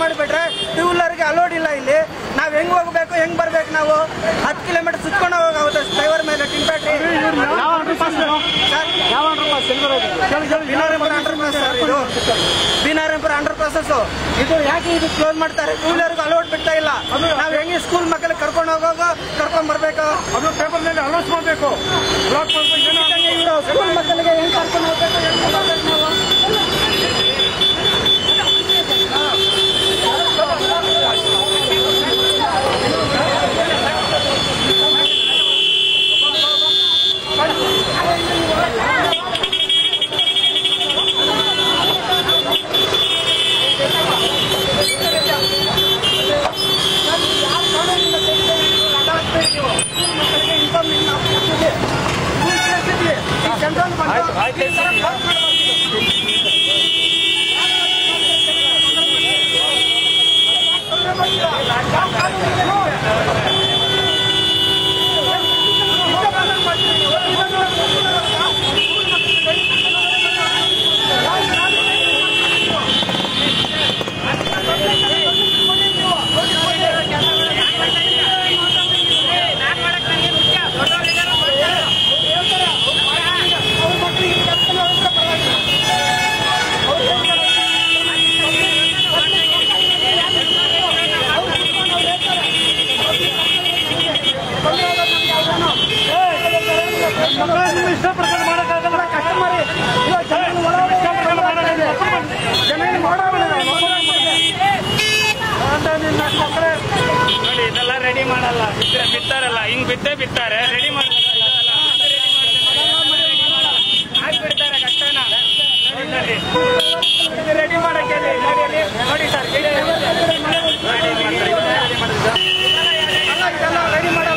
ಮಾಡಿಬಿಟ್ರೆ two ವೀಲರ್ಗೆ allowed ಇಲ್ಲ ಇಲ್ಲಿ. ನಾವು ಹೆಂಗ್ ಹೋಗ್ಬೇಕು ಹೆಂಗ್ ಬರ್ಬೇಕು? ನಾವು 10 ಕಿಲೋಮೀಟರ್ ಸುತ್ಕೊಂಡು ಹೋಗುತ್ತೆ ಡ್ರೈವರ್ ಮೇಲೆ ಟಿನ್ ಬ್ಯಾಟ್ರಿ. ಬಿನಾರಂಪುರ ಅಂಡರ್ ಪಾಸಸ್ ಇದು ಯಾಕೆ ಇದು ಕ್ಲೋಸ್ ಮಾಡ್ತಾರೆ? ಟೂ ವೀಲರ್ಗೆ ಅಲೋಡ್ ಬಿಡ್ತಾ ಇಲ್ಲ. ನಾವ್ ಹೆಂಗೆ ಸ್ಕೂಲ್ ಮಕ್ಕಳಿಗೆ ಕರ್ಕೊಂಡು ಹೋಗೋದು ಕರ್ಕೊಂಡ್ ಬರ್ಬೇಕು? ಅದು ಪೇಪರ್ ನಲ್ಲಿ ಅನೌನ್ಸ್ ಮಾಡಬೇಕು. ಸ್ಕೂಲ್ ಮಕ್ಕಳಿಗೆ ಹೆಂಗ್ ಕರ್ಕೊಂಡು ಹೋಗ್ಬೇಕು ನಾವು? ನೋಡಿ ಇದೆಲ್ಲ ರೆಡಿ ಮಾಡಲ್ಲ, ಬಿಡ್ತಾರಲ್ಲ ಹಿಂಗ್ ಬಿಡ್ತಾರೆ, ರೆಡಿ ಮಾಡಲ್ಲ, ಹಾಕ್ಬಿಡ್ತಾರೆ ಕಷ್ಟನ. ರೆಡಿ ಮಾಡಕ್ಕೆ ನೋಡಿ ಸರ್, ರೆಡಿ ಮಾಡಿ